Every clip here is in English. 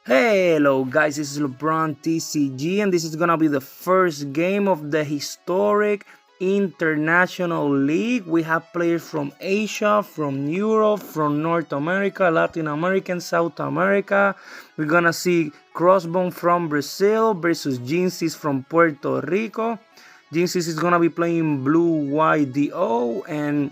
Hello guys, this is LeBron TCG and this is gonna be the first game of the historic International League. We have players from Asia, from Europe, from North America, Latin America, and South America. We're gonna see CROSSBONE from Brazil versus JINXIS from Puerto Rico. JINXIS is gonna be playing Blue YDO and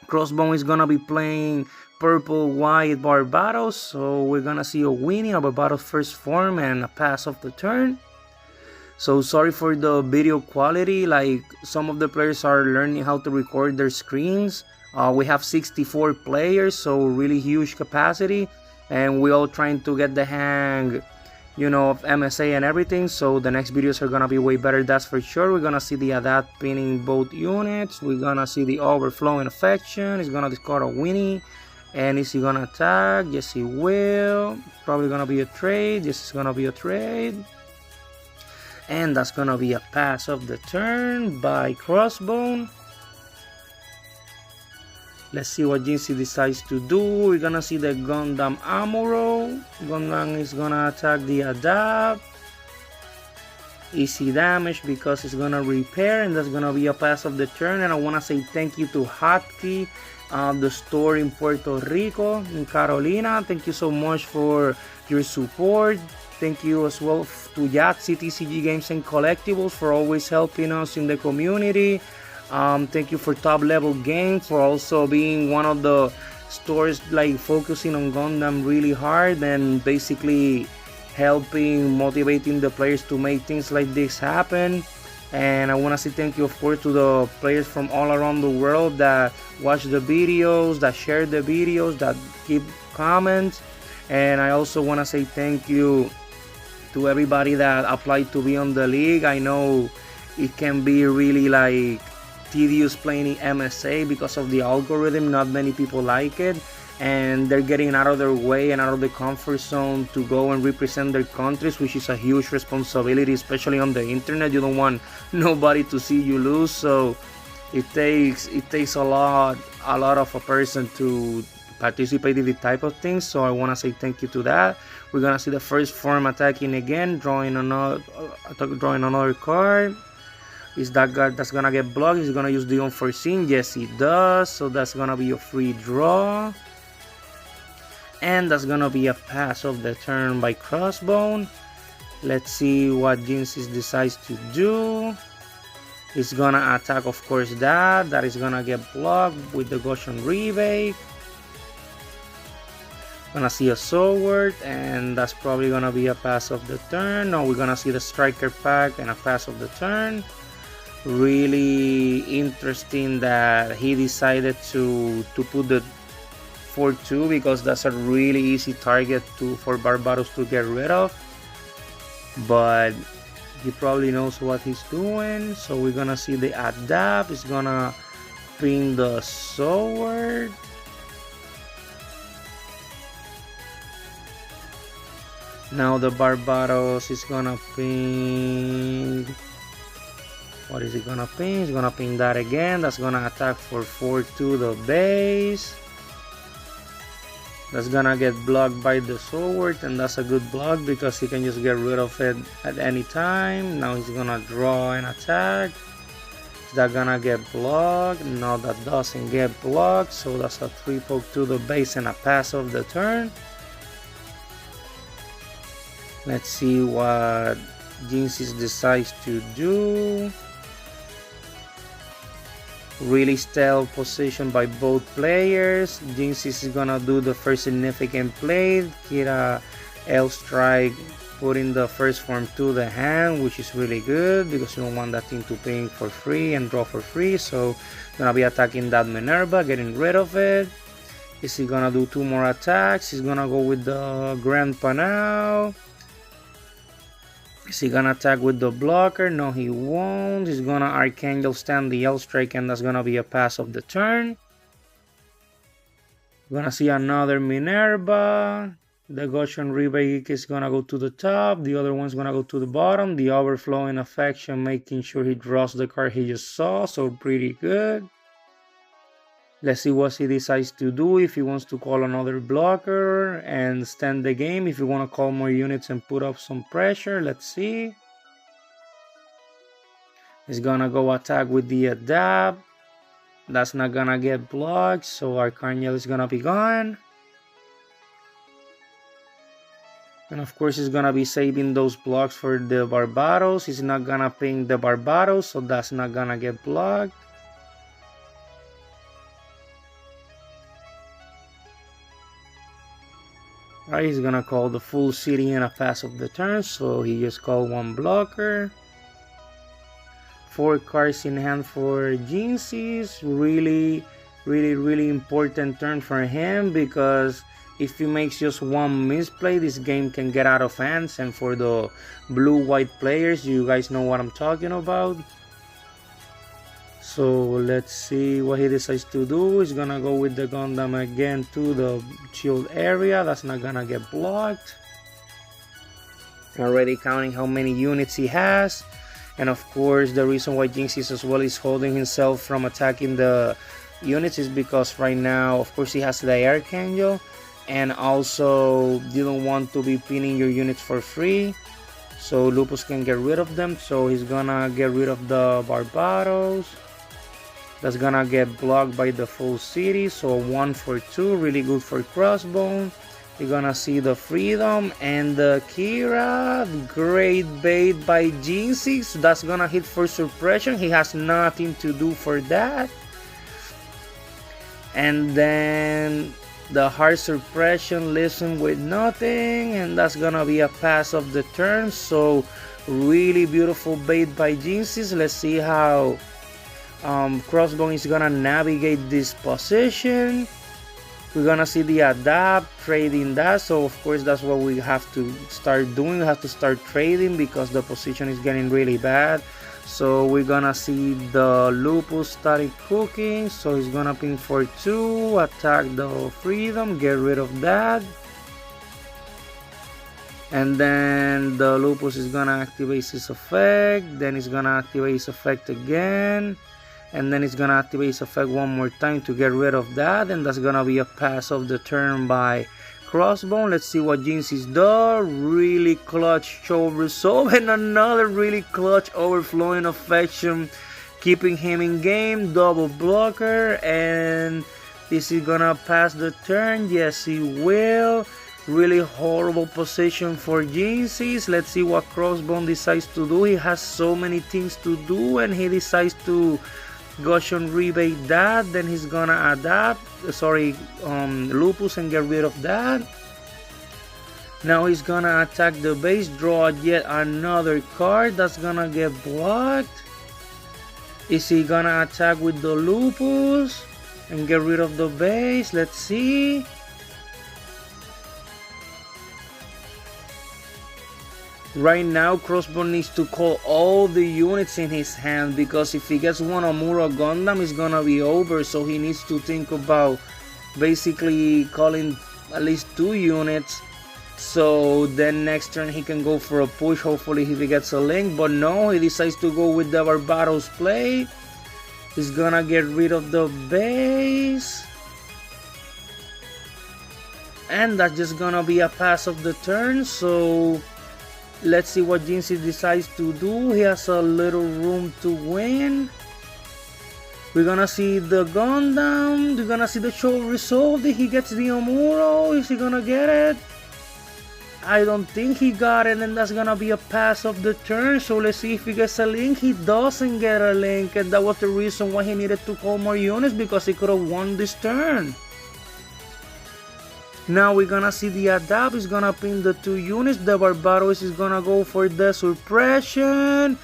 CROSSBONE is gonna be playing Purple White Barbatos. So we're gonna see a winning of Barbatos first form and a pass of the turn. So sorry for the video quality, like some of the players are learning how to record their screens. We have 64 players, so really huge capacity, and we all trying to get the hang of MSA and everything. So the next videos are gonna be way better, that's for sure. We're gonna see the adapt pinning both units. We're gonna see the overflowing affection. He's gonna discard a Winnie. And is he gonna attack? Yes, he will. Probably gonna be a trade. Yes, it's gonna be a trade. And that's gonna be a pass of the turn by CROSSBONE. Let's see what JINXIS decides to do. We're gonna see the Gundam Amuro. Gundam is gonna attack the adapt. Easy damage because it's gonna repair, and that's gonna be a pass of the turn. And I wanna say thank you to HOTKEI, the store in Puerto Rico, in Carolina. Thank you so much for your support. Thank you as well to Yahtzyyy TCG Games and Collectibles for always helping us in the community. Thank you for Top Level Game for also being one of the stores like focusing on Gundam really hard and basically helping motivating the players to make things like this happen. And I want to say thank you, of course, to the players from all around the world that watch the videos, that share the videos, that give comments. And I also want to say thank you to everybody that applied to be on the league. I know it can be really like tedious playing MSA because of the algorithm. Not many people like it, and they're getting out of their way and out of the comfort zone to go and represent their countries, which is a huge responsibility, especially on the internet. You don't want nobody to see you lose, so it takes a lot of a person to participate in the type of things. So I want to say thank you to that. We're gonna see the first form attacking again, drawing another card. Is that guy that's gonna get blocked? He's gonna use the unforeseen. Yes, he does. So that's gonna be a free draw. And that's gonna be a pass of the turn by CROSSBONE. Let's see what JINXIS decides to do. He's gonna attack, of course, that is gonna get blocked with the Goshen rebate. Gonna see a sword, and that's probably gonna be a pass of the turn. No, we're gonna see the striker pack and a pass of the turn. Really interesting that he decided to put the 4-2 because that's a really easy target for Barbatos to get rid of, but he probably knows what he's doing. So we're gonna see the adapt. It's gonna ping the sword. Now the Barbatos is gonna ping. What is it gonna ping? It's gonna ping that again. That's gonna attack for 4-2 the base. That's gonna get blocked by the sword, and that's a good block because he can just get rid of it at any time. Now he's gonna draw and attack. Is that gonna get blocked? No, that doesn't get blocked. So that's a 3-poke to the base and a pass of the turn. Let's see what JINXIS decides to do. Really stealth position by both players. JINXIS is gonna do the first significant play. Kira L strike, putting the first form to the hand, which is really good because you don't want that thing to ping for free and draw for free. So gonna be attacking that Minerva, getting rid of it. Is he gonna do 2 more attacks? He's gonna go with the Grandpa now. Is he gonna attack with the blocker? No, he won't. He's gonna Archangel stand the L strike, and that's gonna be a pass of the turn. We're gonna see another Minerva. The Goshen rebate is gonna go to the top. The other one's gonna go to the bottom. The overflowing affection, making sure he draws the card he just saw. So pretty good. Let's see what he decides to do. If he wants to call another blocker and stand the game. If you want to call more units and put up some pressure. Let's see. He's gonna go attack with the adapt. That's not gonna get blocked, so Archangel is gonna be gone. And of course he's gonna be saving those blocks for the Barbatos. He's not gonna ping the Barbatos, so that's not gonna get blocked. Alright, he's gonna call the full city in a pass of the turn, so he just called one blocker. 4 cards in hand for JINXIS. Really important turn for him, because if he makes just one misplay, this game can get out of hands. And for the blue-white players, you guys know what I'm talking about. So let's see what he decides to do. He's gonna go with the Gundam again to the shield area. That's not gonna get blocked. Already counting how many units he has. And of course, the reason why JINXIS as well is holding himself from attacking the units is because right now, of course, he has the Archangel, and also didn't want to be pinning your units for free, so Lupus can get rid of them. So he's gonna get rid of the Barbatos. That's gonna get blocked by the full city, so 1 for 2, really good for CROSSBONE. You're gonna see the Freedom and the Kira. Great bait by JINXIS. That's gonna hit for suppression. He has nothing to do for that. And then the hard suppression leaves him with nothing, and that's gonna be a pass of the turn. So really beautiful bait by JINXIS. Let's see how CROSSBONE is gonna navigate this position. We're gonna see the adapt, trading that, so of course that's what we have to start doing. We have to start trading because the position is getting really bad. So we're gonna see the Lupus started cooking, so he's gonna ping for 2, attack the Freedom, get rid of that. And then the Lupus is gonna activate his effect, then he's gonna activate his effect again. And then it's gonna activate his effect one more time to get rid of that, and that's gonna be a pass of the turn by CROSSBONE. Let's see what JINXIS does. Really clutch show resolve, and another really clutch overflowing affection, keeping him in game. Double blocker, and is he gonna pass the turn? Yes, he will. Really horrible position for JINXIS. Let's see what CROSSBONE decides to do. He has so many things to do, and he decides to Goshen rebate that. Then he's gonna adapt Lupus and get rid of that. Now he's gonna attack the base, draw yet another card. That's gonna get blocked. Is he gonna attack with the Lupus and get rid of the base? Let's see. Right now, CROSSBONE needs to call all the units in his hand, because if he gets one Amuro Gundam, it's gonna be over. So he needs to think about basically calling at least 2 units. So then next turn he can go for a push, hopefully if he gets a link. But no, he decides to go with the Barbatos play. He's gonna get rid of the base. And that's just gonna be a pass of the turn. So let's see what JINXIS decides to do. He has a little room to win. We're gonna see the Gundam. We're gonna see the show resolved. He gets the Amuro. Is he gonna get it? I don't think he got it, and that's gonna be a pass of the turn. So let's see if he gets a link. He doesn't get a link, and that was the reason why he needed to call more units, because he could have won this turn. Now we're gonna see the adapt. Is gonna pin the 2 units. The Barbatos is gonna go for the suppression,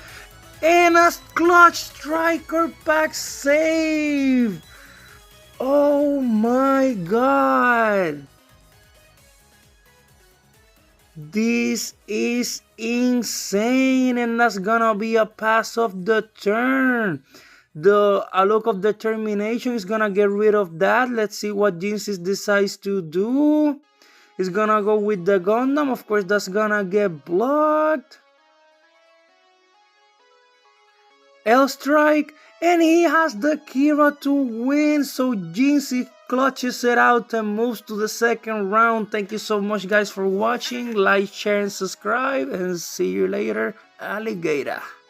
and a clutch striker pack save. Oh my god, this is insane, and that's gonna be a pass of the turn. The look of determination is gonna get rid of that. Let's see what JINXIS decides to do. He's gonna go with the Gundam. Of course, that's gonna get blocked. L strike, and he has the Kira to win. So JINXIS clutches it out and moves to the second round. Thank you so much, guys, for watching. Like, share, and subscribe, and see you later, alligator.